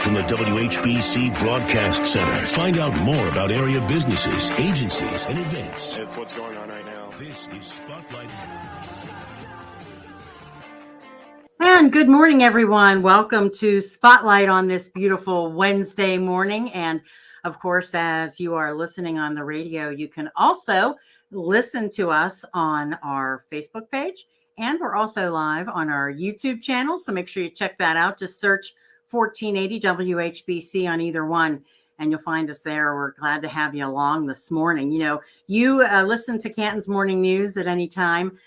from the WHBC Broadcast Center. Find out more about area businesses, agencies, and events. It's what's going on right now. This is Spotlight. And good morning, everyone. Welcome to Spotlight on this beautiful Wednesday morning. And of course, as you are listening on the radio, you can also listen to us on our Facebook page. And we're also live on our YouTube channel. So make sure you check that out. Just search 1480 WHBC on either one, and you'll find us there. We're glad to have you along this morning. You know, you listen to Canton's Morning News at any time.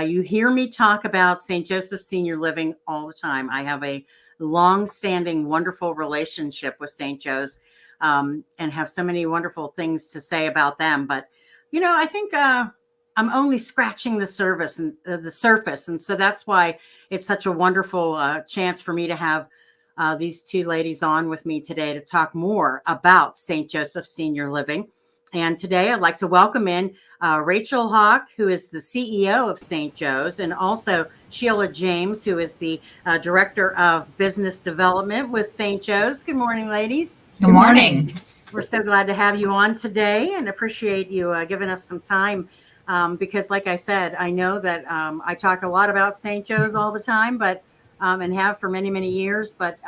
You hear me talk about St. Joseph Senior Living all the time. I have a long-standing, wonderful relationship with St. Joe's and have so many wonderful things to say about them. But, you know, I think I'm only scratching the surface, and so that's why it's such a wonderful chance for me to have these two ladies on with me today to talk more about St. Joseph Senior Living. And today I'd like to welcome in Rachel Hawk, who is the CEO of St. Joe's, and also Sheila James, who is the Director of Business Development with St. Joe's. Good morning, ladies. Good morning. We're so glad to have you on today and appreciate you giving us some time. Because like I said, I know that I talk a lot about St. Joe's all the time, but and have for many, many years, but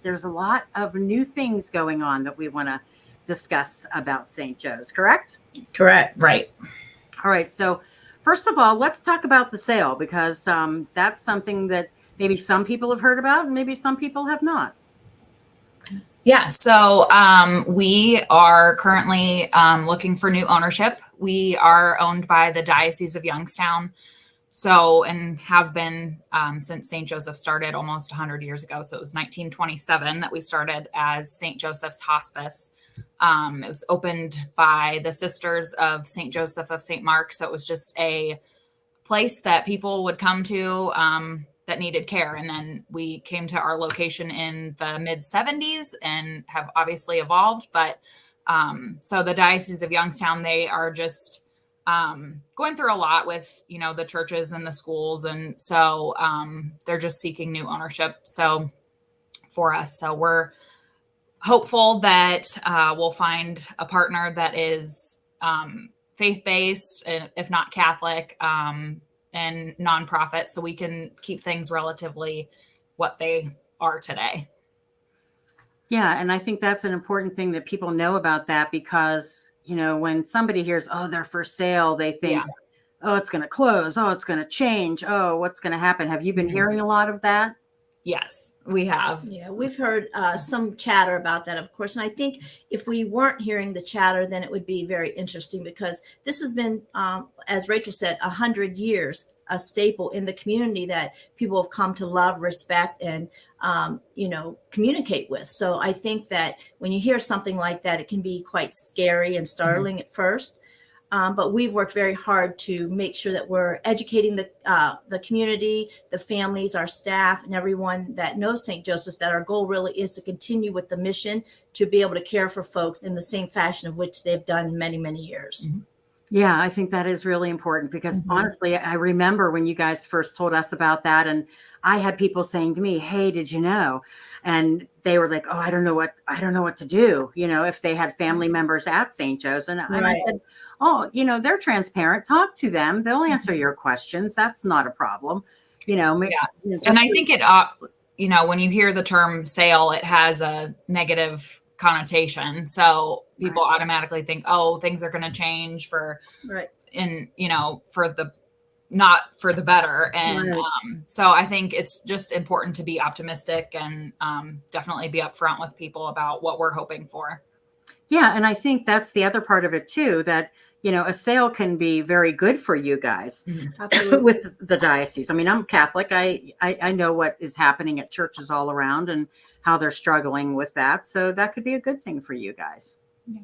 there's a lot of new things going on that we want to discuss about St. Joe's, correct? Correct. Right. All right. So first of all, let's talk about the sale, because that's something that maybe some people have heard about and maybe some people have not. Yeah. So we are currently looking for new ownership. We are owned by the Diocese of Youngstown. So, and have been since St. Joseph started almost 100 years ago. So it was 1927 that we started as St. Joseph's Hospice. It was opened by the Sisters of St. Joseph of St. Mark. So it was just a place that people would come to that needed care. And then we came to our location in the mid 70s and have obviously evolved. But so the Diocese of Youngstown, they are just going through a lot with, you know, the churches and the schools. And so they're just seeking new ownership. So for us, so we're hopeful that we'll find a partner that is faith-based, if not Catholic, and nonprofit, so we can keep things relatively what they are today. Yeah, and I think that's an important thing that people know about that, because, you know, when somebody hears, oh, they're for sale, they think, oh, it's going to close. Oh, it's going to change. Oh, what's going to happen? Have you been hearing a lot of that? Yes, we have. Yeah, we've heard some chatter about that, of course. And I think if we weren't hearing the chatter, then it would be very interesting, because this has been, as Rachel said, 100 years, a staple in the community that people have come to love, respect, and, you know, communicate with. So I think that when you hear something like that, it can be quite scary and startling at first. But we've worked very hard to make sure that we're educating the community, the families, our staff, and everyone that knows St. Joseph's, that our goal really is to continue with the mission to be able to care for folks in the same fashion of which they've done many, many years. Mm-hmm. Yeah, I think that is really important, because honestly, I remember when you guys first told us about that, and I had people saying to me, hey, did you know? And they were like, oh, I don't know what to do, you know, if they had family members at St. Joe's. And I said, oh, you know, they're transparent. Talk to them. They'll answer your questions. That's not a problem. You know, and I think it, you know, when you hear the term sale, it has a negative connotation. So people automatically think, oh, things are going to change for, and, you know, not for the better. And so I think it's just important to be optimistic and definitely be upfront with people about what we're hoping for. Yeah. And I think that's the other part of it too, that, you know, a sale can be very good for you guys with the diocese. I mean, I'm Catholic. I know what is happening at churches all around and how they're struggling with that. So that could be a good thing for you guys. Yeah.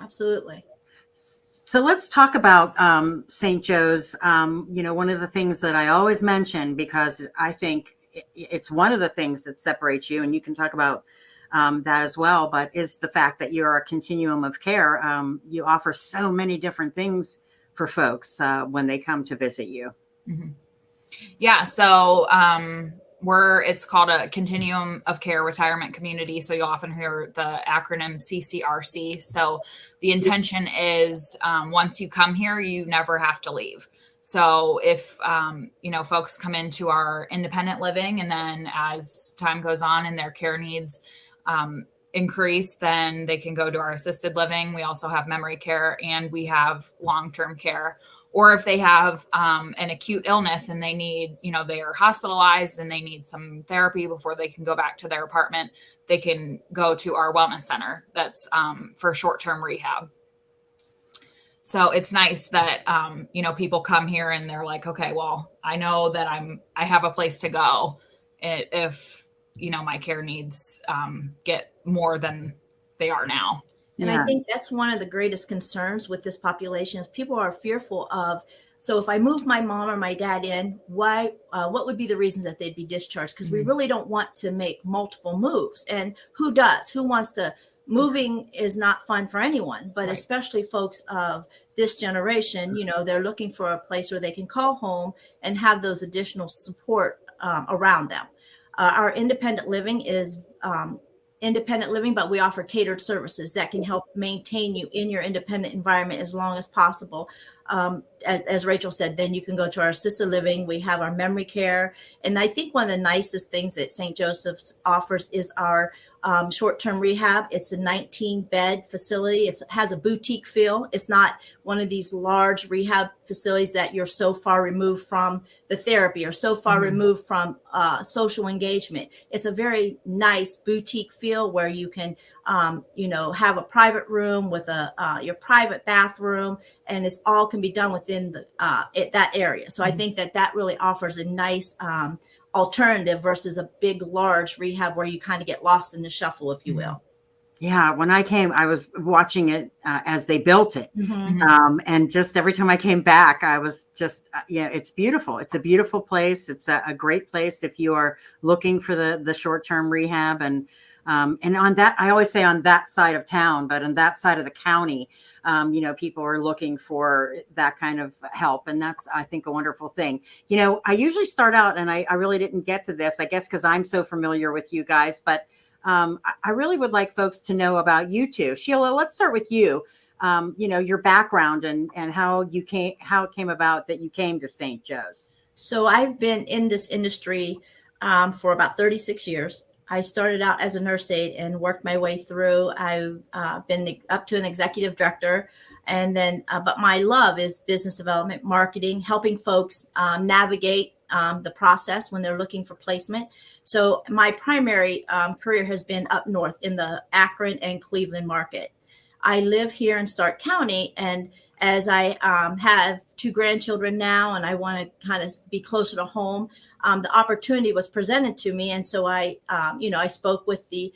Absolutely. So let's talk about St. Joe's. You know, one of the things that I always mention, because I think it's one of the things that separates you, and you can talk about that as well, but is the fact that you're a continuum of care. You offer so many different things for folks when they come to visit you. Mm-hmm. Yeah. So it's called a continuum of care retirement community. So you often hear the acronym CCRC. So the intention is once you come here, you never have to leave. So if, folks come into our independent living, and then as time goes on and their care needs increase, then they can go to our assisted living. We also have memory care, and we have long-term care. Or if they have an acute illness and they need, they are hospitalized and they need some therapy before they can go back to their apartment, they can go to our wellness center that's for short-term rehab. So it's nice that, people come here and they're like, okay, well, I know that I have a place to go if, my care needs get more than they are now. And I think that's one of the greatest concerns with this population is people are fearful of, so if I move my mom or my dad in, what would be the reasons that they'd be discharged? Because we really don't want to make multiple moves. And who does? Who wants to? Moving is not fun for anyone, but especially folks of this generation, they're looking for a place where they can call home and have those additional support around them. Our independent living is independent living, but we offer catered services that can help maintain you in your independent environment as long as possible. As Rachel said, then you can go to our assisted living. We have our memory care. And I think one of the nicest things that St. Joseph's offers is our short-term rehab. It's a 19-bed facility. It has a boutique feel. It's not one of these large rehab facilities that you're so far removed from the therapy or so far removed from social engagement. It's a very nice boutique feel where you can, have a private room with your private bathroom, and it's all can be done within that area. So I think that really offers a nice alternative versus a big, large rehab where you kind of get lost in the shuffle, if you will. Yeah. When I came, I was watching it as they built it. And just every time I came back, I was just, it's beautiful. It's a beautiful place. It's a great place if you are looking for the short-term rehab. And on that, I always say on that side of town, but on that side of the county, people are looking for that kind of help. And that's, I think, a wonderful thing. I usually start out, and I really didn't get to this, I guess, because I'm so familiar with you guys, but I really would like folks to know about you two. Sheila, let's start with you. Your background and how it came about that you came to St. Joe's. So I've been in this industry for about 36 years. I started out as a nurse aide and worked my way through. I've been up to an executive director. And then, but my love is business development, marketing, helping folks navigate the process when they're looking for placement. So my primary career has been up north in the Akron and Cleveland market. I live here in Stark County, and as I have 2 grandchildren now, and I want to kind of be closer to home, the opportunity was presented to me, and so I spoke with the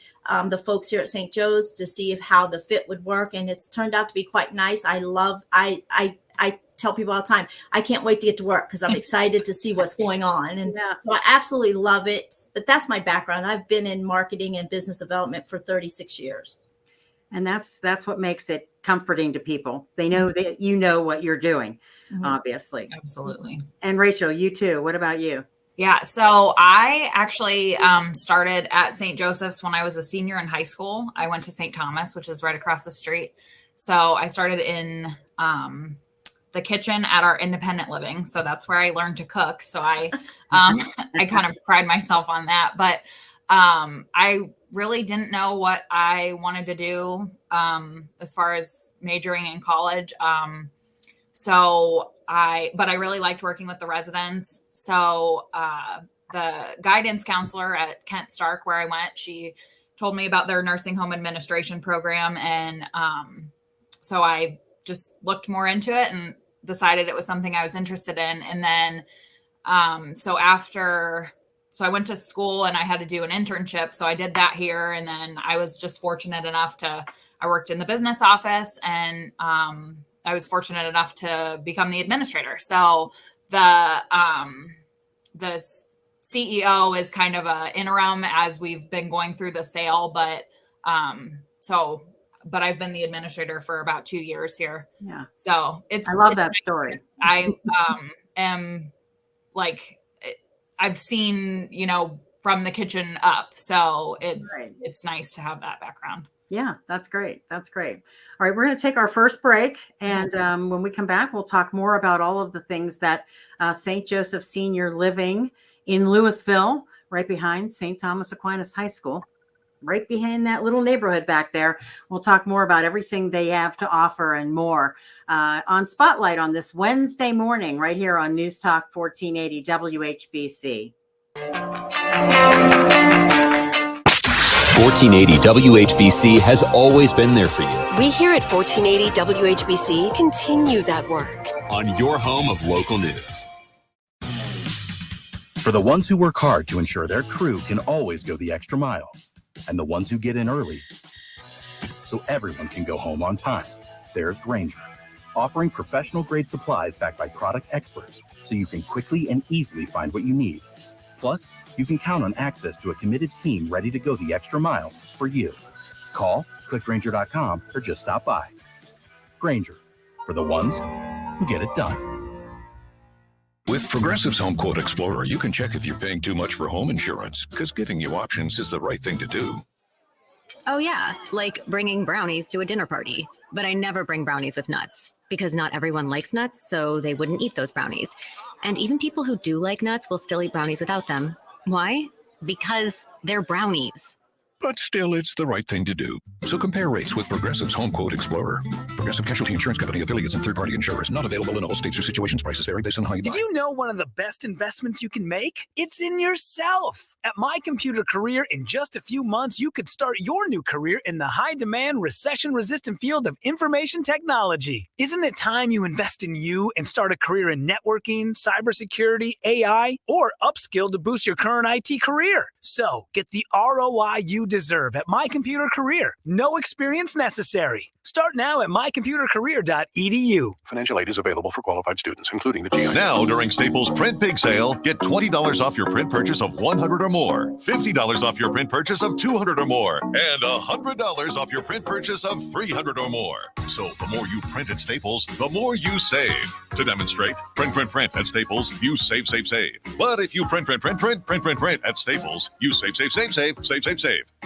folks here at St. Joe's to see how the fit would work, and it's turned out to be quite nice. I tell people all the time, I can't wait to get to work because I'm excited to see what's going on, and so I absolutely love it. But that's my background. I've been in marketing and business development for 36 years. And that's what makes it comforting to people. They know that you know what you're doing, obviously. Absolutely. And Rachel, you too. What about you? Yeah. So I actually started at St. Joseph's when I was a senior in high school. I went to St. Thomas, which is right across the street. So I started in the kitchen at our independent living. So that's where I learned to cook. So I kind of pride myself on that. But I really didn't know what I wanted to do as far as majoring in college. But I really liked working with the residents. So the guidance counselor at Kent Stark, where I went, she told me about their nursing home administration program. And so I just looked more into it and decided it was something I was interested in. And then so I went to school and I had to do an internship. So I did that here. And then I was just fortunate enough I worked in the business office, and I was fortunate enough to become the administrator. So the CEO is kind of a interim as we've been going through the sale, but I've been the administrator for about 2 years here. Yeah. So I love that story. I am like, I've seen, from the kitchen up. So Right. it's nice to have that background. Yeah, that's great. That's great. All right, we're going to take our first break. And when we come back, we'll talk more about all of the things that St. Joseph Senior Living in Louisville, right behind St. Thomas Aquinas High School, right behind that little neighborhood back there. We'll talk more about everything they have to offer and more on Spotlight on this Wednesday morning, right here on News Talk 1480 WHBC. 1480 WHBC has always been there for you. We here at 1480 WHBC continue that work. On your home of local news. For the ones who work hard to ensure their crew can always go the extra mile, and the ones who get in early so everyone can go home on time, there's Grainger, offering professional-grade supplies backed by product experts so you can quickly and easily find what you need. Plus, you can count on access to a committed team ready to go the extra mile for you. Call, click Grainger.com, or just stop by. Grainger, for the ones who get it done. With Progressive's Home Quote Explorer, you can check if you're paying too much for home insurance, because giving you options is the right thing to do. Oh yeah, like bringing brownies to a dinner party. But I never bring brownies with nuts, because not everyone likes nuts, so they wouldn't eat those brownies. And even people who do like nuts will still eat brownies without them. Why? Because they're brownies. But still, it's the right thing to do. So compare rates with Progressive's Home Quote Explorer. Progressive Casualty Insurance Company, affiliates, and third-party insurers. Not available in all states or situations. Prices vary based on how you buy. Did you know one of the best investments you can make? It's in yourself. At My Computer Career, in just a few months, you could start your new career in the high-demand, recession-resistant field of information technology. Isn't it time you invest in you and start a career in networking, cybersecurity, AI, or upskill to boost your current IT career? So get the ROI you deserve at My Computer Career. No experience necessary. Start now at mycomputercareer.edu. Financial aid is available for qualified students, including the GI. Now, during Staples Print Big Sale, get $20 off your print purchase of $100 or more, $50 off your print purchase of $200 or more, and $100 off your print purchase of $300 or more. So the more you print at Staples, the more you save. To demonstrate, print at Staples, you save. But if you print at Staples, you save.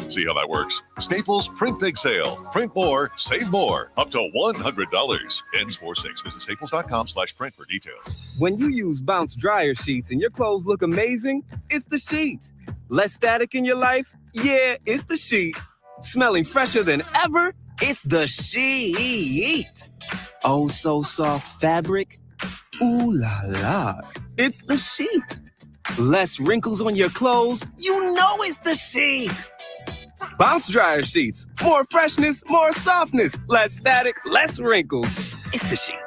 See how that works? Staples Print Big Sale. Print more, save more. Up to $100. Ends 4/6. Visit staples.com/print for details. When you use Bounce dryer sheets and your clothes look amazing, it's the sheet. Less static in your life? Yeah, it's the sheet. Smelling fresher than ever? It's the sheet. Oh, so soft fabric? Ooh la la. It's the sheet. Less wrinkles on your clothes? You know it's the sheet. Bounce dryer sheets. More freshness, more softness. Less static, less wrinkles. It's the sheet.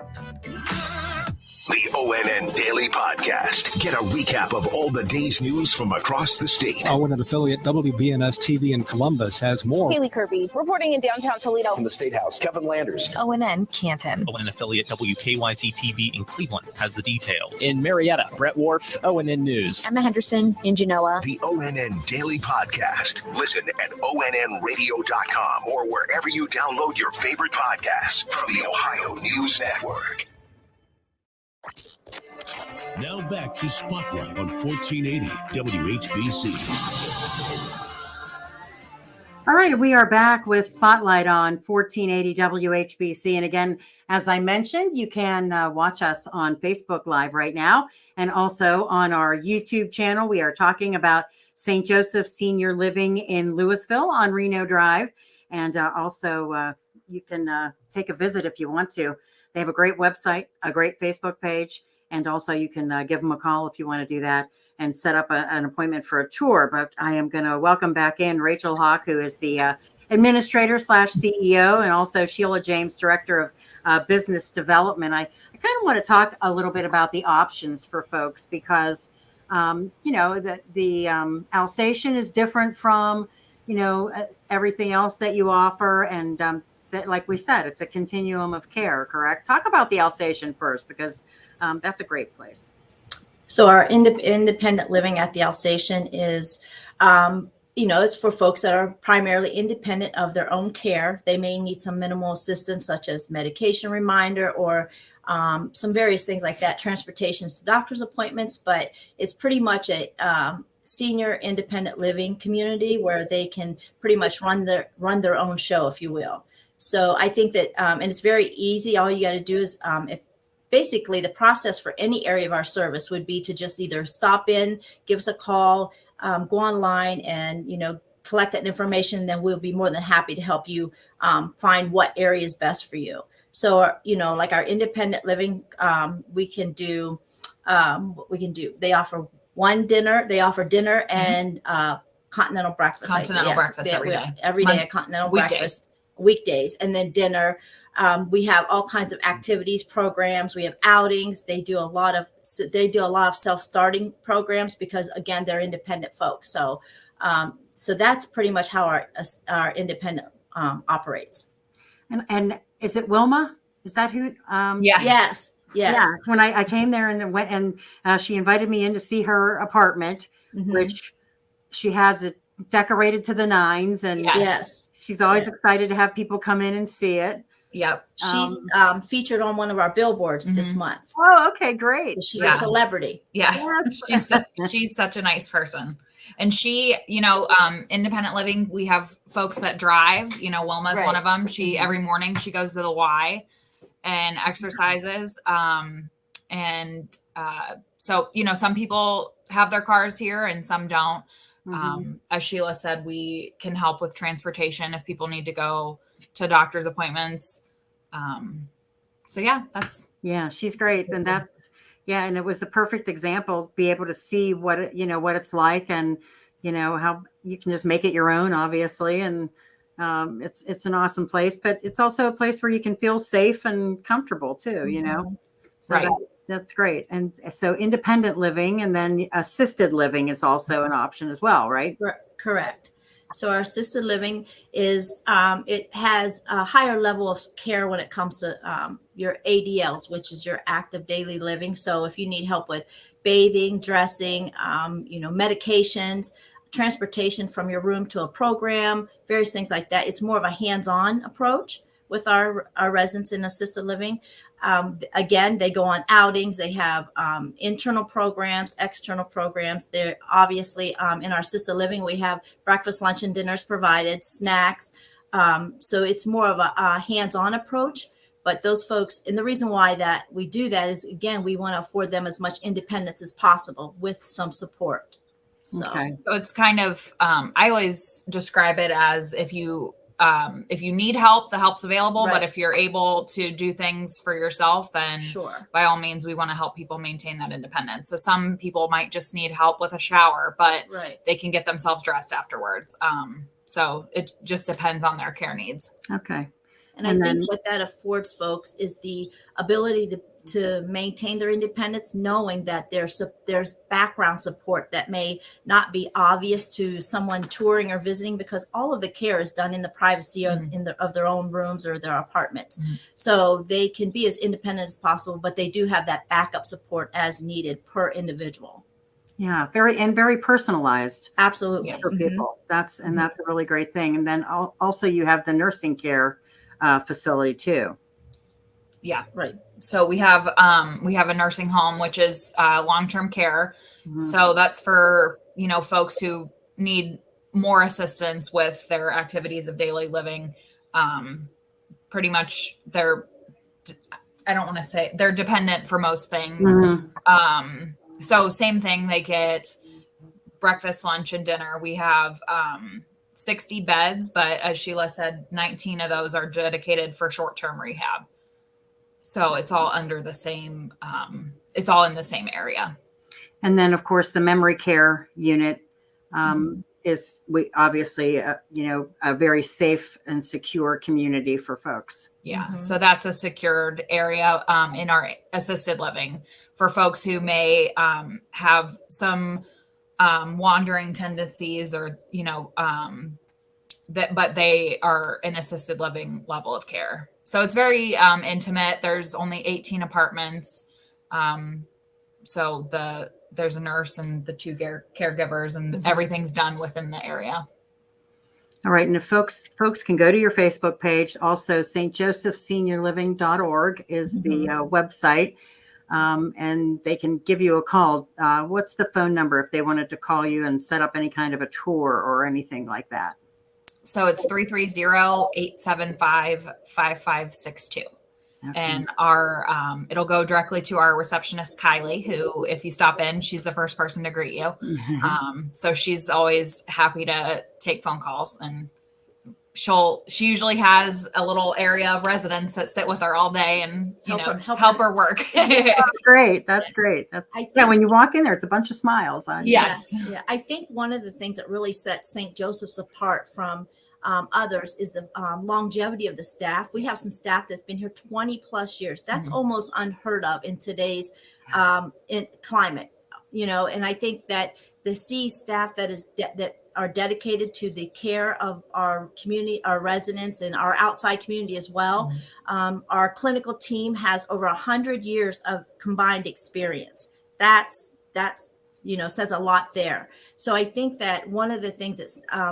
The ONN Daily Podcast. Get a recap of all the day's news from across the state. ONN affiliate WBNS TV in Columbus has more. Haley Kirby reporting in downtown Toledo. From the State House, Kevin Landers. ONN Canton. ONN affiliate WKYC TV in Cleveland has the details. In Marietta, Brett Wharf, ONN News. Emma Henderson in Genoa. The ONN Daily Podcast. Listen at ONNradio.com or wherever you download your favorite podcasts from the Ohio News Network. Now back to Spotlight on 1480 WHBC. All right, we are back with Spotlight on 1480 WHBC. And again, as I mentioned, you can watch us on Facebook Live right now and also on our YouTube channel. We are talking about St. Joseph Senior Living in Louisville on Reno Drive. And also you can take a visit if you want to. They have a great website, a great Facebook page. And also you can give them a call if you want to do that and set up an appointment for a tour. But I am going to welcome back in Rachel Hawk, who is the administrator / CEO, and also Sheila James, director of business development. I kind of want to talk a little bit about the options for folks because, the Alsatian is different from, everything else that you offer. And that, like we said, it's a continuum of care, correct? Talk about the Alsatian first, because that's a great place. So our independent living at the Alsatian is it's for folks that are primarily independent of their own care. They may need some minimal assistance, such as medication reminder or some various things like that, transportations to doctor's appointments. But it's pretty much a senior independent living community where they can pretty much run their own show, if you will. So I think that, and it's very easy. All you got to do is, if basically the process for any area of our service would be to just either stop in, give us a call, go online and, collect that information. And then we'll be more than happy to help you find what area is best for you. So, like our independent living, we can do, they offer dinner and continental breakfast. Breakfast every day. Every day, a continental breakfast, weekdays, and then dinner. We have all kinds of activities, programs. We have outings. They do a lot of self-starting programs because, again, they're independent folks. So, so that's pretty much how our independent operates. And is it Wilma? Is that who? Yes. Yeah. When I came there and went and she invited me in to see her apartment, which she has it decorated to the nines, and she's always excited to have people come in and see it. Yep. She's featured on one of our billboards this month. Oh, okay, great. So she's a celebrity. Yes. She's such a nice person. And she, independent living, we have folks that drive, Wilma's one of them. She, every morning she goes to the Y and exercises. So, some people have their cars here and some don't. As Sheila said, we can help with transportation if people need to go to doctor's appointments. She's great. And and it was a perfect example, be able to see what it's like, and how you can just make it your own, obviously. And it's an awesome place, but it's also a place where you can feel safe and comfortable too, So that's great. And so independent living, and then assisted living is also an option as well, right? Correct. So our assisted living is, it has a higher level of care when it comes to your ADLs, which is your active daily living. So if you need help with bathing, dressing, medications, transportation from your room to a program, various things like that, it's more of a hands-on approach with our residents in assisted living. Again, they go on outings. They have internal programs, external programs. They're obviously in our assisted living, we have breakfast, lunch, and dinners provided, snacks. So it's more of a hands-on approach. But those folks, and the reason why that we do that is, again, we want to afford them as much independence as possible with some support. So it's kind of, I always describe it as if you need help, the help's available. But if you're able to do things for yourself, then by all means, we want to help people maintain that independence. So some people might just need help with a shower, but they can get themselves dressed afterwards. So it just depends on their care needs. Okay. And I think what that affords folks is the ability to maintain their independence, knowing that there's background support that may not be obvious to someone touring or visiting, because all of the care is done in the privacy of their own rooms or their apartments. So they can be as independent as possible, but they do have that backup support as needed per individual. Yeah, very personalized. Absolutely. For people. That's a really great thing. And then also you have the nursing care facility too. Yeah. Right. So we have a nursing home, which is long-term care. So that's for, folks who need more assistance with their activities of daily living. Pretty much they're dependent for most things. So same thing, they get breakfast, lunch, and dinner. We have 60 beds, but as Sheila said, 19 of those are dedicated for short-term rehab. So it's all under the same, it's all in the same area. And then, of course, the memory care unit is obviously, a very safe and secure community for folks. Yeah. So that's a secured area in our assisted living for folks who may have some wandering tendencies or, but they are in assisted living level of care. So it's very intimate. There's only 18 apartments. So there's a nurse and the two caregivers, and everything's done within the area. All right. And if folks can go to your Facebook page. Also, stjosephseniorliving.org is the website. And they can give you a call. What's the phone number if they wanted to call you and set up any kind of a tour or anything like that? So it's 330-875-5562. Okay. And our it'll go directly to our receptionist, Kylie, who, if you stop in, she's the first person to greet you. So she's always happy to take phone calls, and she usually has a little area of residents that sit with her all day and help her work. Great. That's great. When you walk in there, it's a bunch of smiles on you. Yes. Yeah. I think one of the things that really sets St. Joseph's apart from others is the longevity of the staff. We have some staff that's been here 20 plus years. That's almost unheard of in today's climate, and I think that the staff that is that are dedicated to the care of our community, our residents, and our outside community as well. Our clinical team has over 100 years of combined experience. That's says a lot there. So I think that one of the things that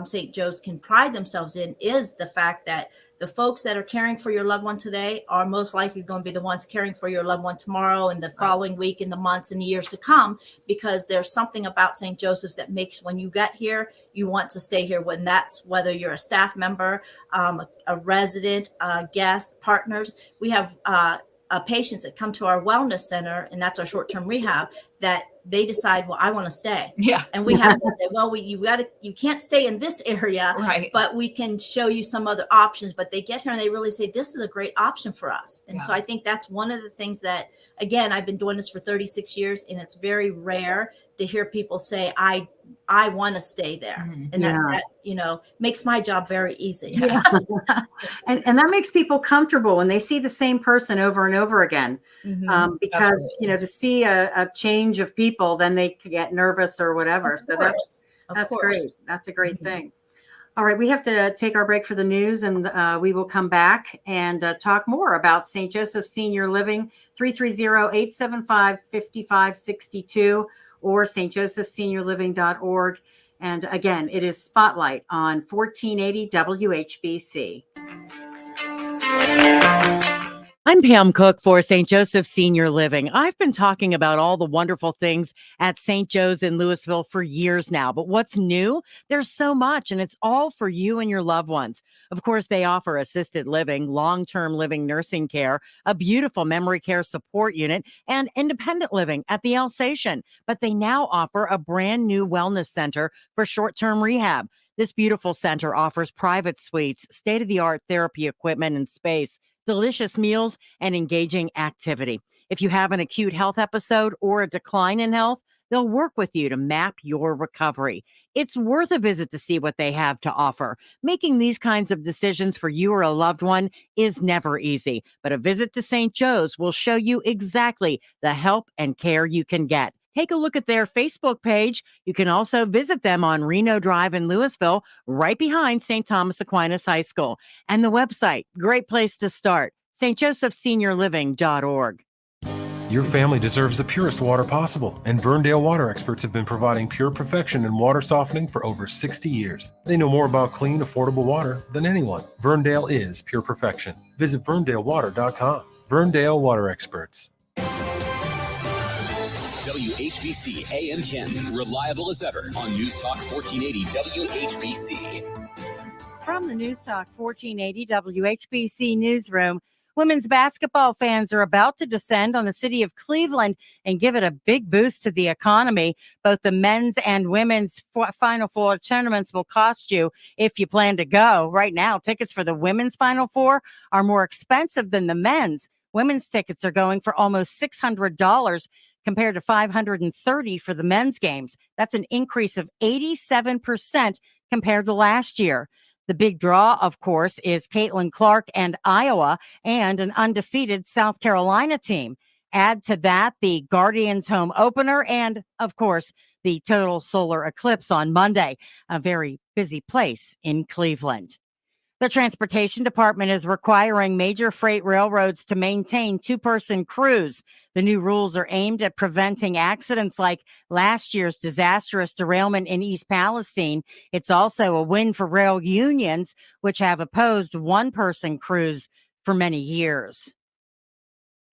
St. Joe's can pride themselves in is the fact that the folks that are caring for your loved one today are most likely going to be the ones caring for your loved one tomorrow and the following week and the months and the years to come, because there's something about St. Joseph's that makes when you get here, you want to stay here. When that's whether you're a staff member, a resident, guest, partners. We have patients that come to our wellness center, and that's our short-term rehab, that they decide, well, I want to stay. Yeah. And we have to say, well, you can't stay in this area, right, but we can show you some other options. But they get here and they really say, this is a great option for us. And so I think that's one of the things that, again, I've been doing this for 36 years, and it's very rare to hear people say, I want to stay there. And that makes my job very easy. And that makes people comfortable when they see the same person over and over again. Because, to see a change of people, then they get nervous or whatever. So that's great. That's a great thing. All right. We have to take our break for the news, and we will come back and talk more about St. Joseph Senior Living, 330-875-5562 or stjosephseniorliving.org. And again, it is Spotlight on 1480 WHBC. I'm Pam Cook for St. Joseph Senior Living. I've been talking about all the wonderful things at St. Joe's in Louisville for years now. But what's new? There's so much, and it's all for you and your loved ones. Of course, they offer assisted living, long-term living nursing care, a beautiful memory care support unit, and independent living at the Alsatian. But they now offer a brand new wellness center for short-term rehab. This beautiful center offers private suites, state-of-the-art therapy equipment and space, delicious meals, and engaging activity. If you have an acute health episode or a decline in health, they'll work with you to map your recovery. It's worth a visit to see what they have to offer. Making these kinds of decisions for you or a loved one is never easy, but a visit to St. Joe's will show you exactly the help and care you can get. Take a look at their Facebook page. You can also visit them on Reno Drive in Louisville, right behind St. Thomas Aquinas High School. And the website, great place to start, stjosephseniorliving.org. Your family deserves the purest water possible, and Verndale Water Experts have been providing pure perfection in water softening for over 60 years. They know more about clean, affordable water than anyone. Verndale is pure perfection. Visit verndalewater.com. Verndale Water Experts. WHBC AM 10, reliable as ever on News Talk 1480 WHBC. From the News Talk 1480 WHBC newsroom, women's basketball fans are about to descend on the city of Cleveland and give it a big boost to the economy. Both the men's and women's Final Four tournaments will cost you if you plan to go. Right now, tickets for the women's Final Four are more expensive than the men's. Women's tickets are going for almost $600 compared to $530 for the men's games. That's an increase of 87% compared to last year. The big draw, of course, is Caitlin Clark and Iowa and an undefeated South Carolina team. Add to that the Guardians home opener and, of course, the total solar eclipse on Monday. A very busy place in Cleveland. The Transportation Department is requiring major freight railroads to maintain two-person crews. The new rules are aimed at preventing accidents like last year's disastrous derailment in East Palestine. It's also a win for rail unions, which have opposed one-person crews for many years.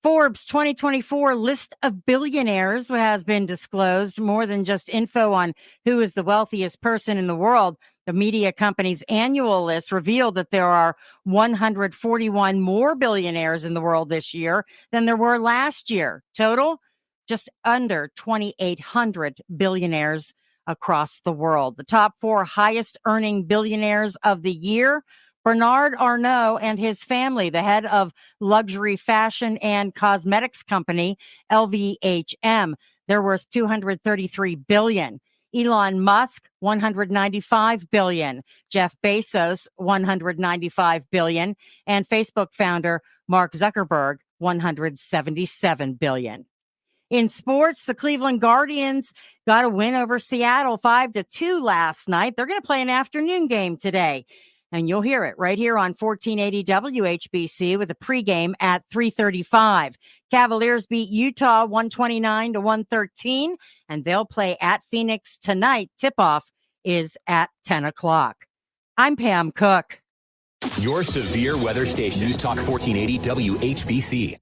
Forbes 2024 list of billionaires has been disclosed. More than just info on who is the wealthiest person in the world. The media company's annual list revealed that there are 141 more billionaires in the world this year than there were last year. Total, just under 2,800 billionaires across the world. The top 4 highest earning billionaires of the year: Bernard Arnault and his family, the head of luxury fashion and cosmetics company LVMH. They're worth $233 billion. Elon Musk, $195 billion. Jeff Bezos, $195 billion. And Facebook founder Mark Zuckerberg, $177 billion. In sports, the Cleveland Guardians got a win over Seattle 5-2 last night. They're going to play an afternoon game today. And you'll hear it right here on 1480 WHBC with a pregame at 3:35. Cavaliers beat Utah 129-113, and they'll play at Phoenix tonight. Tip-off is at 10 o'clock. I'm Pam Cook. Your severe weather station, News Talk 1480 WHBC.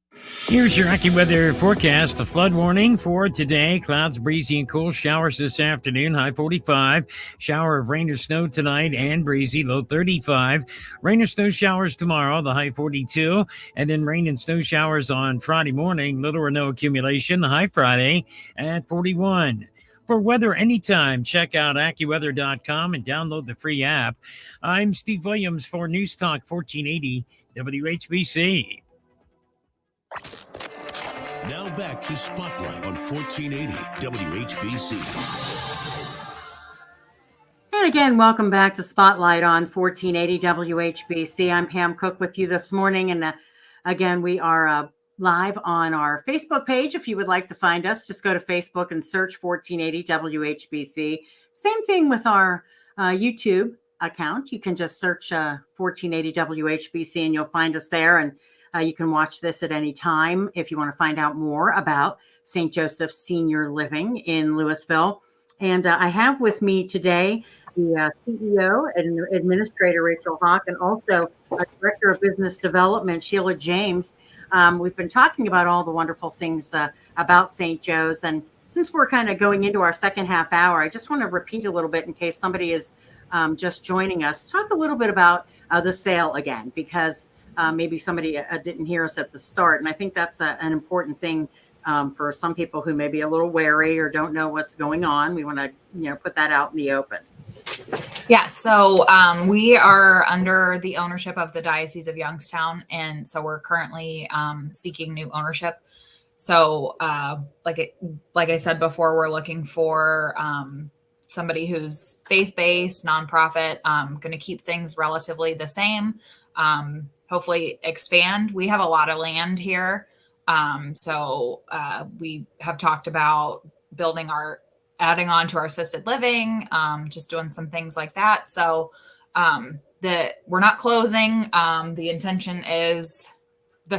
Here's your AccuWeather forecast. The flood warning for today: clouds, breezy, and cool. Showers this afternoon, high 45. Shower of rain or snow tonight and breezy, low 35. Rain or snow showers tomorrow, the high 42. And then rain and snow showers on Friday morning, little or no accumulation, the high Friday at 41. For weather anytime, check out AccuWeather.com and download the free app. I'm Steve Williams for News Talk 1480 WHBC. Now back to Spotlight on 1480 WHBC. And again, welcome back to Spotlight on 1480 WHBC. I'm Pam Cook with you this morning. And again, we are live on our Facebook page. If you would like to find us, just go to Facebook and search 1480 WHBC. Same thing with our YouTube account. You can just search 1480 WHBC and you'll find us there. And you can watch this at any time if you want to find out more about St. Joseph Senior Living in Louisville. And I have with me today the CEO and Administrator Rachel Hawk, and also Director of Business Development Sheila James. We've been talking about all the wonderful things about St. Joe's. And since we're kind of going into our second half hour, I just want to repeat a little bit in case somebody is just joining us. Talk a little bit about the sale again, because maybe somebody didn't hear us at the start. And I think that's an important thing for some people who may be a little wary or don't know what's going on. We want to, put that out in the open. Yeah, so we are under the ownership of the Diocese of Youngstown. And so we're currently seeking new ownership. So like I said before, we're looking for somebody who's faith-based, nonprofit, going to keep things relatively the same. Hopefully expand. We have a lot of land here. So we have talked about adding on to our assisted living, just doing some things like that. So we're not closing. The intention is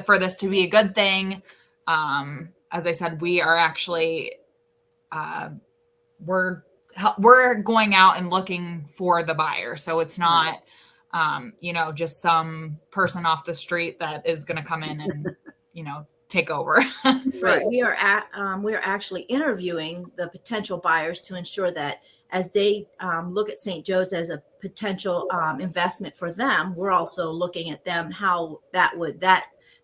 for this to be a good thing. As I said, we are actually, we're going out and looking for the buyer. So it's not, just some person off the street that is going to come in and, take over. Right. We are actually interviewing the potential buyers to ensure that as they look at St. Joe's as a potential investment for them, we're also looking at them, how that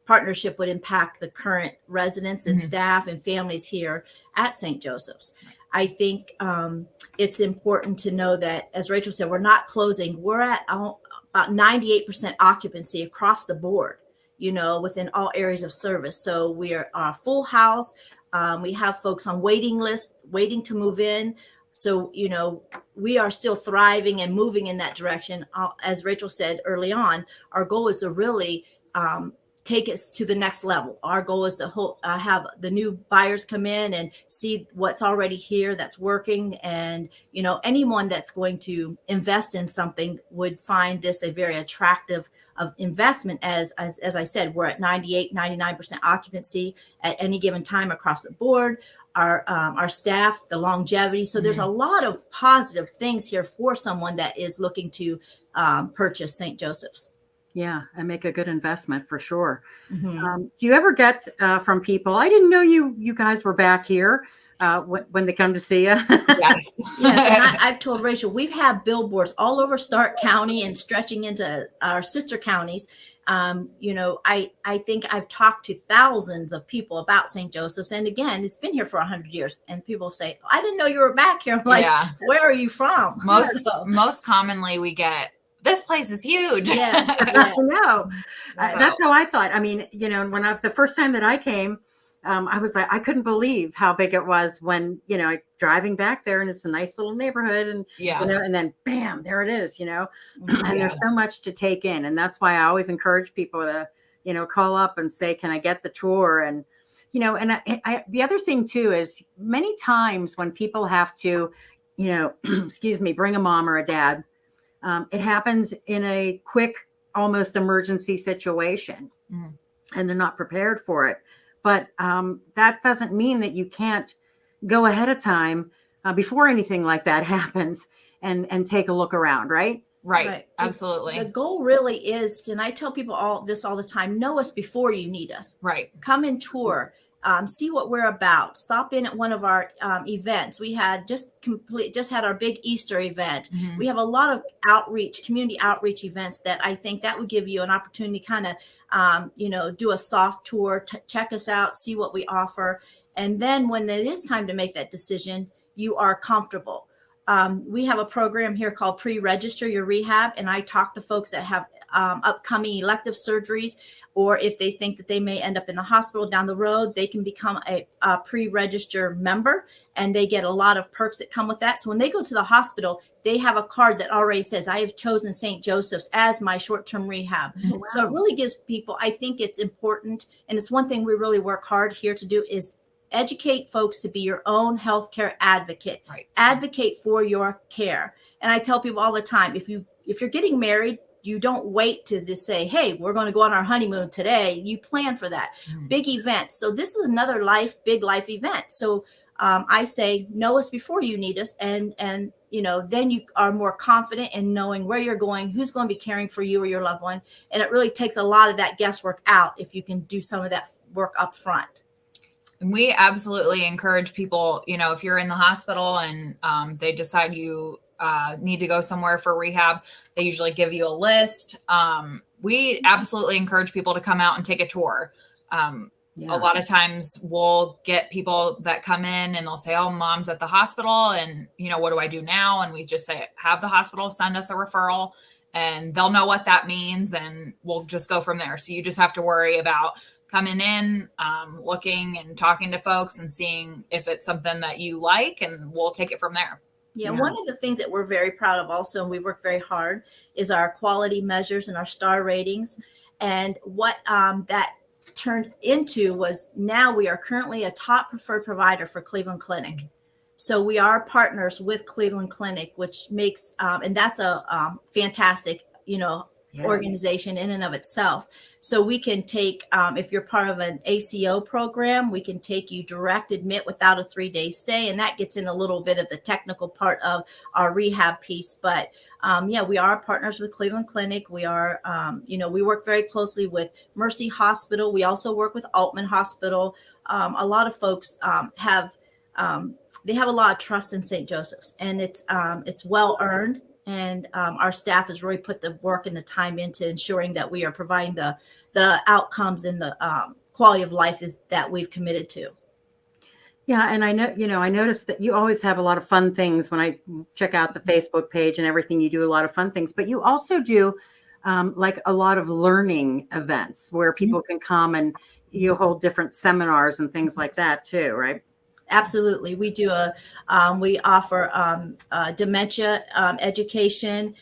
partnership would impact the current residents and staff and families here at St. Joseph's. I think it's important to know that, as Rachel said, we're not closing. We're at about 98% occupancy across the board, within all areas of service. So we are a full house. We have folks on waiting list, waiting to move in. So, we are still thriving and moving in that direction. As Rachel said early on, our goal is to really take us to the next level. Our goal is to have the new buyers come in and see what's already here that's working. And, anyone that's going to invest in something would find this a very attractive of investment. As I said, we're at 98, 99% occupancy at any given time across the board. Our staff, the longevity. So there's a lot of positive things here for someone that is looking to purchase St. Joseph's. Yeah, and make a good investment for sure. Mm-hmm. Do you ever get from people, I didn't know you guys were back here when they come to see you? Yes. Yes. And I've told Rachel, we've had billboards all over Stark County and stretching into our sister counties. I think I've talked to thousands of people about St. Joseph's. And again, it's been here for 100 years. And people say, I didn't know you were back here. I'm like, where are you from? Most commonly we get, this place is huge. Yes. I know. That's how I thought. I mean, when the first time that I came, I was like, I couldn't believe how big it was when, driving back there, and it's a nice little neighborhood, and, and then bam, there it is, and there's so much to take in. And that's why I always encourage people to, call up and say, can I get the tour? And, and the other thing too, is many times when people have to, bring a mom or a dad, it happens in a quick, almost emergency situation, and they're not prepared for it. But that doesn't mean that you can't go ahead of time before anything like that happens and take a look around, right? Right. Absolutely. The goal really is, and I tell people all the time, know us before you need us. Right. Come and tour. See what we're about. Stop in at one of our events. We had just had our big Easter event. Mm-hmm. We have a lot of community outreach events that I think that would give you an opportunity to kind of, do a soft tour, check us out, see what we offer. And then when it is time to make that decision, you are comfortable. We have a program here called Pre-Register Your Rehab. And I talk to folks that have upcoming elective surgeries, or if they think that they may end up in the hospital down the road, they can become a pre-register member, and they get a lot of perks that come with that. So when they go to the hospital, they have a card that already says, I have chosen St. Joseph's as my short-term rehab. Wow. So it really gives people, I think it's important. And it's one thing we really work hard here to do is educate folks to be your own healthcare advocate. Right. Advocate for your care. And I tell people all the time, if you're getting married, you don't wait to just say, hey, we're going to go on our honeymoon today. You plan for that. Big events. So this is another big life event. So I say, know us before you need us. And then you are more confident in knowing where you're going, who's going to be caring for you or your loved one. And it really takes a lot of that guesswork out if you can do some of that work up front. And we absolutely encourage people, if you're in the hospital and they decide you need to go somewhere for rehab, they usually give you a list. We absolutely encourage people to come out and take a tour. A lot of times we'll get people that come in and they'll say, oh, mom's at the hospital and what do I do now? And we just say, have the hospital send us a referral, and they'll know what that means, and we'll just go from there. So you just have to worry about coming in, looking and talking to folks and seeing if it's something that you like, and we'll take it from there. Yeah, one of the things that we're very proud of also, and we work very hard, is our quality measures and our star ratings. And what that turned into was now we are currently a top preferred provider for Cleveland Clinic. So we are partners with Cleveland Clinic, which makes, and that's a fantastic, organization in and of itself. So we can take, if you're part of an ACO program, we can take you direct admit without a 3-day stay. And that gets in a little bit of the technical part of our rehab piece. But we are partners with Cleveland Clinic. We are, we work very closely with Mercy Hospital. We also work with Altman Hospital. A lot of folks they have a lot of trust in St. Joseph's, and it's well earned. And our staff has really put the work and the time into ensuring that we are providing the outcomes and the quality of life that we've committed to. Yeah. And I know, I noticed that you always have a lot of fun things when I check out the Facebook page and everything. You do a lot of fun things, but you also do like a lot of learning events where people can come, and you hold different seminars and things like that too, right? Absolutely. We do we offer dementia education,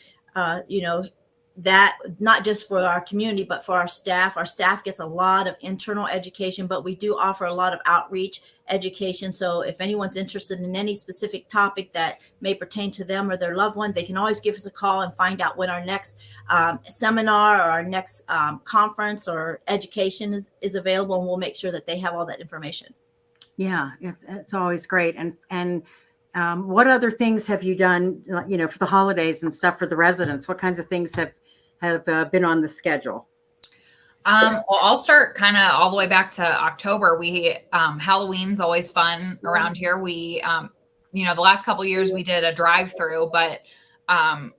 that not just for our community, but for our staff. Our staff gets a lot of internal education, but we do offer a lot of outreach education. So if anyone's interested in any specific topic that may pertain to them or their loved one, they can always give us a call and find out when our next seminar or our next conference or education is available, and we'll make sure that they have all that information. Yeah, it's always great. And what other things have you done, for the holidays and stuff for the residents? What kinds of things have been on the schedule? Well, I'll start kind of all the way back to October. We Halloween's always fun around here. We the last couple of years we did a drive-through, but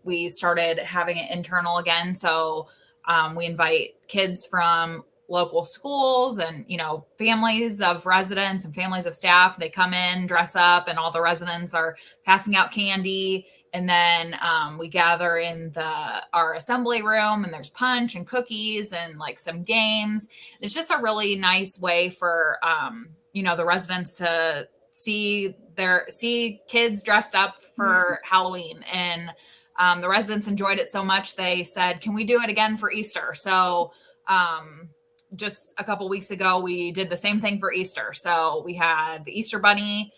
we started having it internal again. So we invite kids from local schools and families of residents and families of staff. They come in, dress up, and all the residents are passing out candy. And then we gather in our assembly room, and there's punch and cookies and like some games. It's just a really nice way for the residents to see kids dressed up for Halloween. And the residents enjoyed it so much they said, "Can we do it again for Easter?" So just a couple weeks ago, we did the same thing for Easter. So we had the Easter Bunny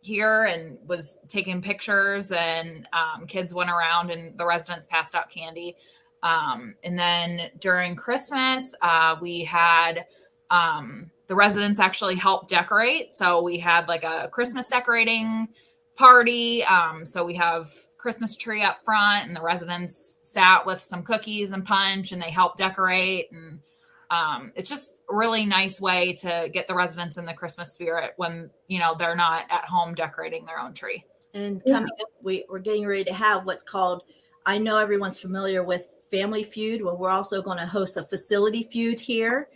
here and was taking pictures, and kids went around and the residents passed out candy. And then during Christmas, we had the residents actually helped decorate. So we had like a Christmas decorating party. So we have Christmas tree up front, and the residents sat with some cookies and punch, and they helped decorate. And it's just a really nice way to get the residents in the Christmas spirit when, they're not at home decorating their own tree. And coming up, we're getting ready to have what's called, I know everyone's familiar with Family Feud. Well, we're also going to host a facility feud here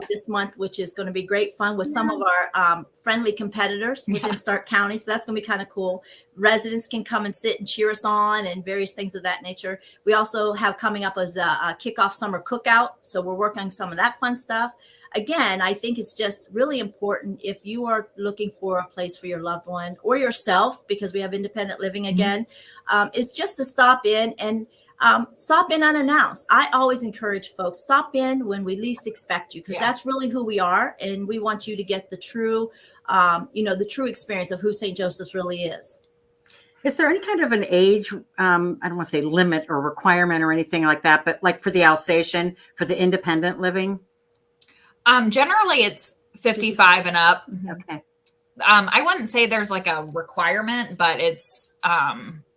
this month, which is going to be great fun with some of our friendly competitors within Stark County. So that's going to be kind of cool. Residents can come and sit and cheer us on and various things of that nature. We also have coming up as a kickoff summer cookout. So we're working on some of that fun stuff. Again, I think it's just really important if you are looking for a place for your loved one or yourself, because we have independent living again, is just to stop in and stop in unannounced. I always encourage folks, stop in when we least expect you, because that's really who we are. And we want you to get the true, the true experience of who St. Joseph's really is. Is there any kind of an age, I don't want to say limit or requirement or anything like that, but like for the Alsatian, for the independent living? Generally it's 55 and up. Okay. I wouldn't say there's like a requirement, but it's,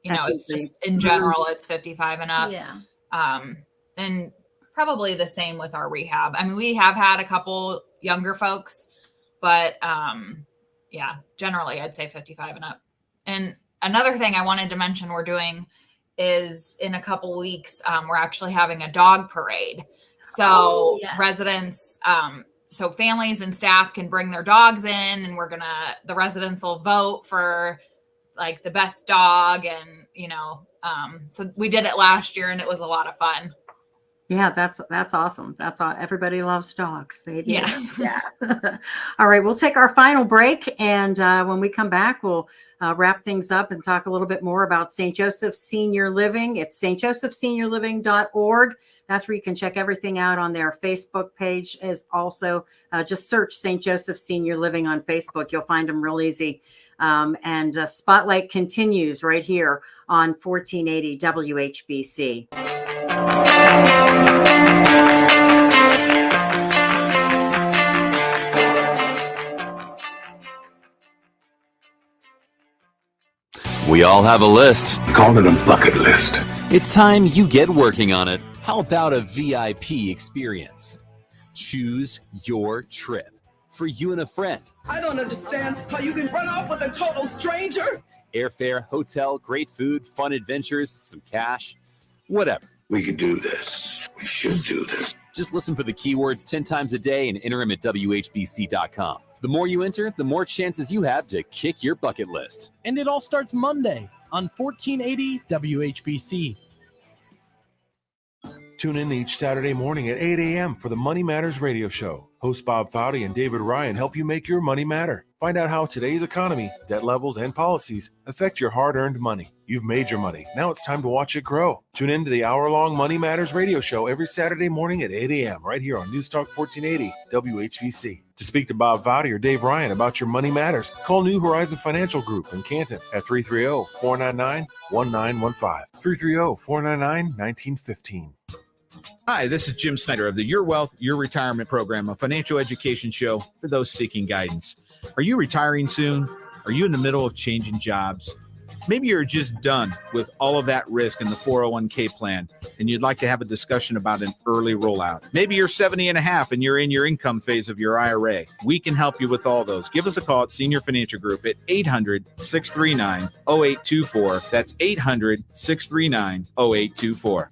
it's just in general, it's 55 and up. Yeah. And probably the same with our rehab. I mean, we have had a couple younger folks, but generally I'd say 55 and up. And another thing I wanted to mention we're doing is in a couple weeks, we're actually having a dog parade. So residents, so families and staff can bring their dogs in, and the residents will vote for like the best dog. And, so we did it last year and it was a lot of fun. Yeah, that's awesome. That's all. Everybody loves dogs. They do. Yeah. All right, we'll take our final break, and when we come back, we'll wrap things up and talk a little bit more about St. Joseph's Senior Living. It's stjosephseniorliving.org. That's where you can check everything out on their Facebook page. Is also just search St. Joseph Senior Living on Facebook. You'll find them real easy. And Spotlight continues right here on 1480 WHBC. We all have a list. Call it a bucket list. It's time you get working on it. How about a VIP experience? Choose your trip for you and a friend. I don't understand how you can run off with a total stranger. Airfare, hotel, great food, fun adventures, some cash, whatever. We can do this. We should do this. Just listen for the keywords 10 times a day and enter them at WHBC.com. The more you enter, the more chances you have to kick your bucket list. And it all starts Monday on 1480 WHBC. Tune in each Saturday morning at 8 a.m. for the Money Matters radio show. Hosts Bob Foudy and David Ryan help you make your money matter. Find out how today's economy, debt levels, and policies affect your hard-earned money. You've made your money. Now it's time to watch it grow. Tune in to the hour-long Money Matters radio show every Saturday morning at 8 a.m. right here on News Talk 1480 WHBC. To speak to Bob Foudy or Dave Ryan about your money matters, call New Horizon Financial Group in Canton at 330-499-1915. 330-499-1915. Hi, this is Jim Snyder of the Your Wealth, Your Retirement Program, a financial education show for those seeking guidance. Are you retiring soon? Are you in the middle of changing jobs? Maybe you're just done with all of that risk in the 401k plan and you'd like to have a discussion about an early rollout. Maybe you're 70 and a half and you're in your income phase of your IRA. We can help you with all those. Give us a call at Senior Financial Group at 800-639-0824. That's 800-639-0824.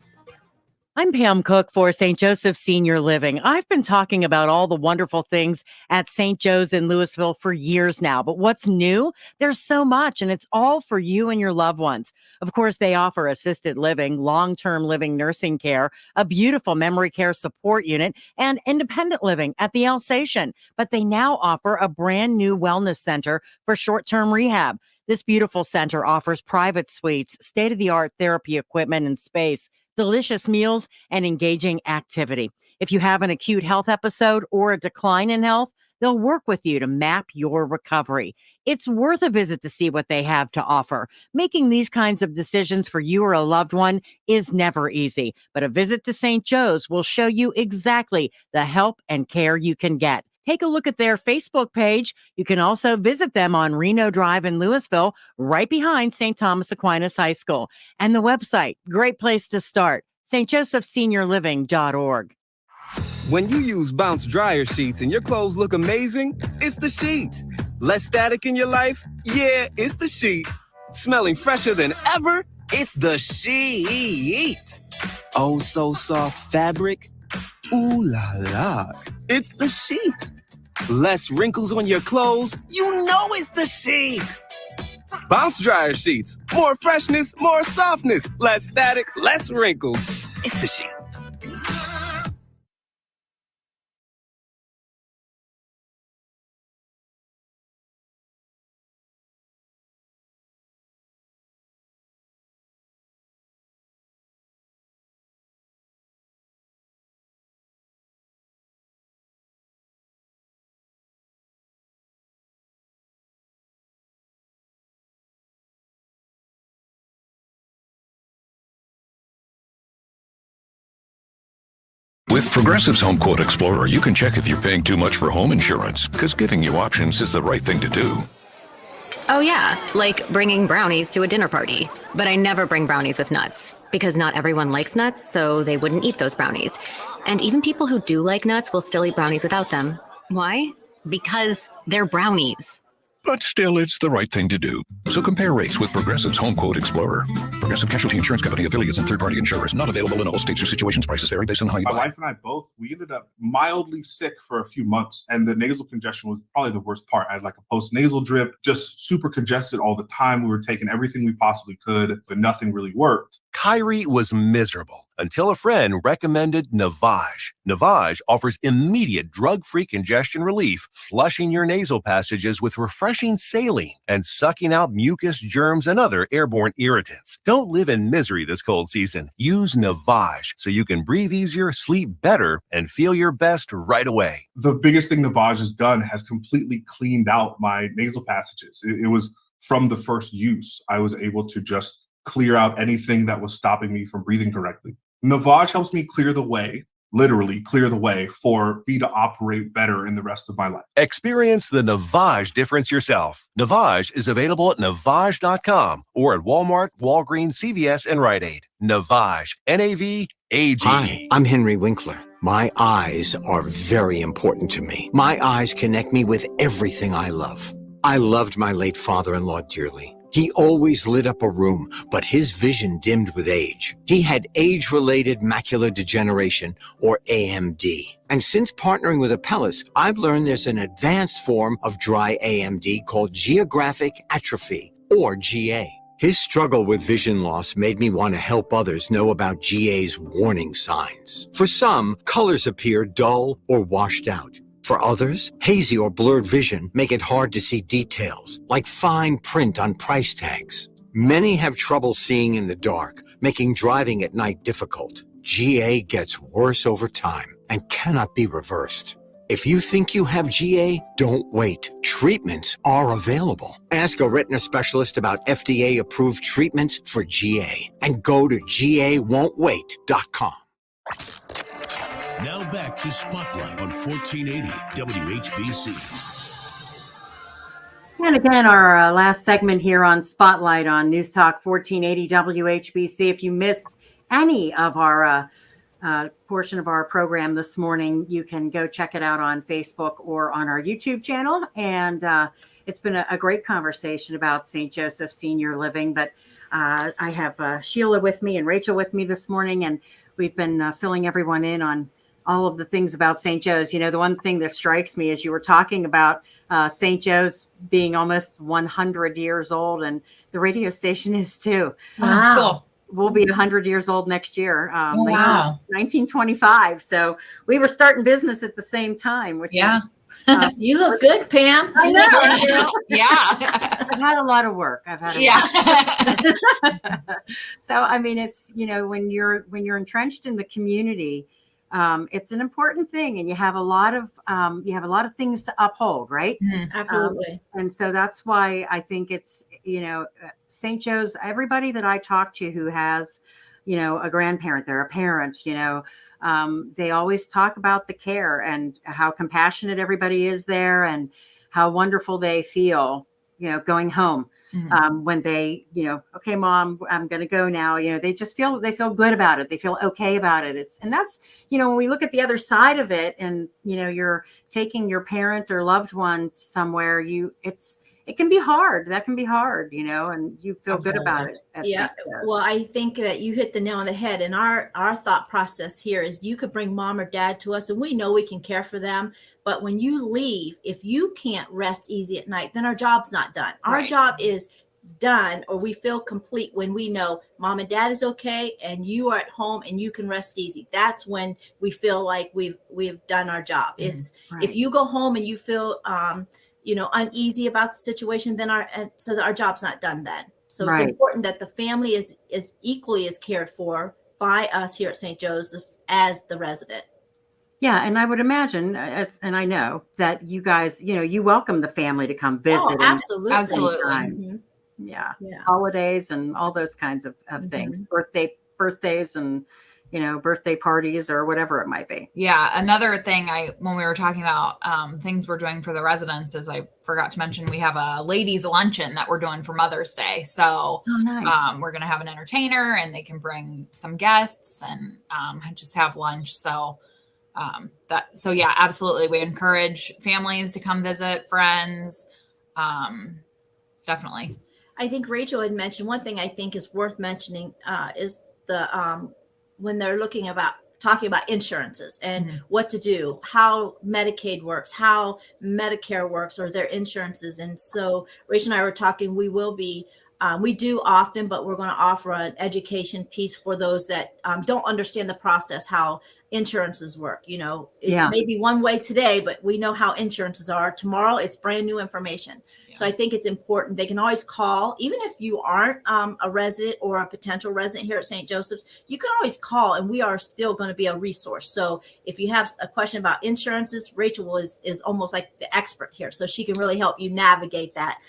I'm Pam Cook for St. Joseph Senior Living. I've been talking about all the wonderful things at St. Joe's in Louisville for years now, but what's new? There's so much, and it's all for you and your loved ones. Of course, they offer assisted living, long-term living nursing care, a beautiful memory care support unit, and independent living at the Alsatian. But they now offer a brand new wellness center for short-term rehab. This beautiful center offers private suites, state-of-the-art therapy equipment and space, delicious meals, and engaging activity. If you have an acute health episode or a decline in health, they'll work with you to map your recovery. It's worth a visit to see what they have to offer. Making these kinds of decisions for you or a loved one is never easy, but a visit to St. Joe's will show you exactly the help and care you can get. Take a look at their Facebook page. You can also visit them on Reno Drive in Louisville, right behind St. Thomas Aquinas High School. And the website, great place to start, stjosephseniorliving.org. When you use Bounce dryer sheets and your clothes look amazing, it's the sheet. Less static in your life? Yeah, it's the sheet. Smelling fresher than ever? It's the sheet. Oh, so soft fabric? Ooh la la. It's the sheet. Less wrinkles on your clothes? You know it's the sheet. Bounce dryer sheets. More freshness, more softness. Less static, less wrinkles. It's the sheet. With Progressive's Home Quote Explorer, you can check if you're paying too much for home insurance, because giving you options is the right thing to do. Oh yeah, like bringing brownies to a dinner party. But I never bring brownies with nuts, because not everyone likes nuts, so they wouldn't eat those brownies. And even people who do like nuts will still eat brownies without them. Why? Because they're brownies. But still, it's the right thing to do. So compare rates with Progressive's Home Quote Explorer. Progressive Casualty Insurance Company, affiliates, and third-party insurers. Not available in all states or situations. Prices vary based on how you buy. My wife and I both, we ended up mildly sick for a few months, and the nasal congestion was probably the worst part. I had like a post-nasal drip, just super congested all the time. We were taking everything we possibly could, but nothing really worked. Kyrie was miserable until a friend recommended Navage. Navage offers immediate drug-free congestion relief, flushing your nasal passages with refreshing saline and sucking out mucus, germs, and other airborne irritants. Don't live in misery this cold season. Use Navage so you can breathe easier, sleep better, and feel your best right away. The biggest thing Navage has done has completely cleaned out my nasal passages. It was from the first use. I was able to just clear out anything that was stopping me from breathing correctly. Navage helps me clear the way, literally clear the way for me to operate better in the rest of my life. Experience the Navage difference yourself. Navage is available at Navage.com or at Walmart, Walgreens, CVS, and Rite Aid. Navage, N-A-V-A-G. Hi, I'm Henry Winkler. My eyes are very important to me. My eyes connect me with everything I love. I loved my late father-in-law dearly. He always lit up a room, but his vision dimmed with age. He had age-related macular degeneration, or AMD. And since partnering with Apellis, I've learned there's an advanced form of dry AMD called geographic atrophy, or GA. His struggle with vision loss made me want to help others know about GA's warning signs. For some, colors appear dull or washed out. For others, hazy or blurred vision make it hard to see details, like fine print on price tags. Many have trouble seeing in the dark, making driving at night difficult. GA gets worse over time and cannot be reversed. If you think you have GA, don't wait. Treatments are available. Ask a retina specialist about FDA-approved treatments for GA and go to GAWon'tWait.com. Now back to Spotlight on 1480 WHBC. And again, our last segment here on Spotlight on News Talk 1480 WHBC. If you missed any of our portion of our program this morning, you can go check it out on Facebook or on our YouTube channel. And it's been a great conversation about St. Joseph Senior Living. But I have Sheila with me and Rachel with me this morning, and we've been filling everyone in on all of the things about St. Joe's. You know, the one thing that strikes me is you were talking about St. Joe's being almost 100 years old, and the radio station is too. Wow. Cool. We'll be 100 years old next year. Wow. 1925. So we were starting business at the same time, which Yeah. is, You look good, Pam. I know. Yeah. I've had a lot of work. I've had a lot. So I mean, it's, you know, when you're entrenched in the community, it's an important thing, and you have a lot of things to uphold, right? Absolutely. And so that's why I think it's, you know, St. Joe's, everybody that I talk to who has, you know, a grandparent, they're a parent, you know, they always talk about the care and how compassionate everybody is there and how wonderful they feel, you know, going home. When they, you know, okay, Mom, I'm going to go now. You know, they feel good about it. They feel okay about it. And that's, you know, when we look at the other side of it and, you know, you're taking your parent or loved one somewhere, it can be hard. That can be hard, you know, and you feel good about it. Yeah. Well, I think that you hit the nail on the head. And our thought process here is you could bring mom or dad to us and we know we can care for them. But when you leave, if you can't rest easy at night, then our job's not done. Our job is done, or we feel complete when we know mom and dad is okay and you are at home and you can rest easy. That's when we feel like we've done our job. It's if you go home and you feel you know, uneasy about the situation, then our job's not done then. So it's important that the family is equally as cared for by us here at St. Joseph's as the resident. Yeah, and I would imagine, and I know that you guys, you know, you welcome the family to come visit. Oh, absolutely. Absolutely. Yeah. Holidays and all those kinds of things, birthdays and, you know, birthday parties or whatever it might be. Yeah. Another thing when we were talking about things we're doing for the residents is I forgot to mention, we have a ladies luncheon that we're doing for Mother's Day. So nice. We're going to have an entertainer and they can bring some guests and just have lunch. So yeah, absolutely. We encourage families to come visit, friends. Definitely. I think Rachel had mentioned one thing I think is worth mentioning is the when they're talking about insurances and what to do, how Medicaid works, how Medicare works, or their insurances. And so Rachel and I were talking, we will be, we do often, but we're going to offer an education piece for those that don't understand the process, how insurances work. You know, it may be one way today, but we know how insurances are. Tomorrow, it's brand new information. Yeah. So I think it's important. They can always call, even if you aren't a resident or a potential resident here at St. Joseph's, you can always call and we are still going to be a resource. So if you have a question about insurances, Rachel is almost like the expert here. So she can really help you navigate that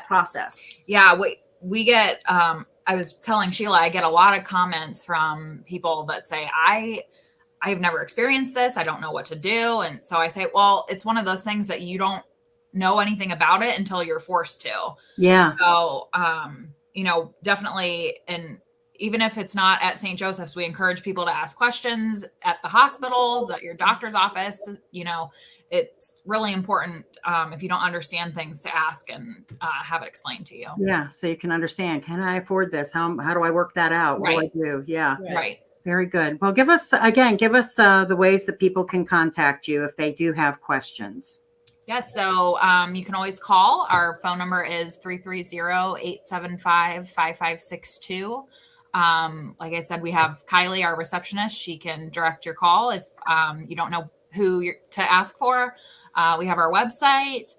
process. Yeah, we get, I was telling Sheila, I get a lot of comments from people that say, I've never experienced this. I don't know what to do. And so I say, well, it's one of those things that you don't know anything about it until you're forced to. Yeah. So, you know, definitely. And even if it's not at St. Joseph's, we encourage people to ask questions at the hospitals, at your doctor's office. You know, it's really important if you don't understand things to ask and have it explained to you. Yeah. So you can understand, can I afford this? How do I work that out? What do I do? Yeah. Right. Very good. Well, give us the ways that people can contact you if they do have questions. Yes. So you can always call. Our phone number is 330-875-5562. Like I said, we have Kylie, our receptionist. She can direct your call if you don't know who to ask for. We have our website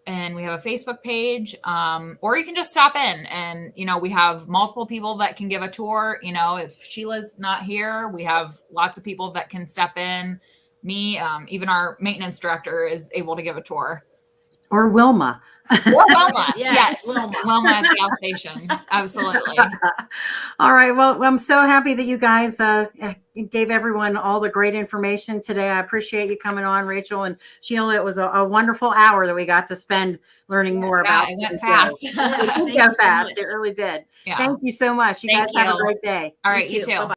and we have a Facebook page, or you can just stop in and, we have multiple people that can give a tour. If Sheila's not here, we have lots of people that can step in. Me, even our maintenance director is able to give a tour. Or Wilma. Or Wilma. Yes. Wilma at the gas station. Absolutely. All right. Well, I'm so happy that you guys gave everyone all the great information today. I appreciate you coming on, Rachel and Sheila. It was a wonderful hour that we got to spend learning more about. It went fast. It did go fast. It really did. Yeah. Thank you so much. You guys have a great day. All right. You too. Bye-bye.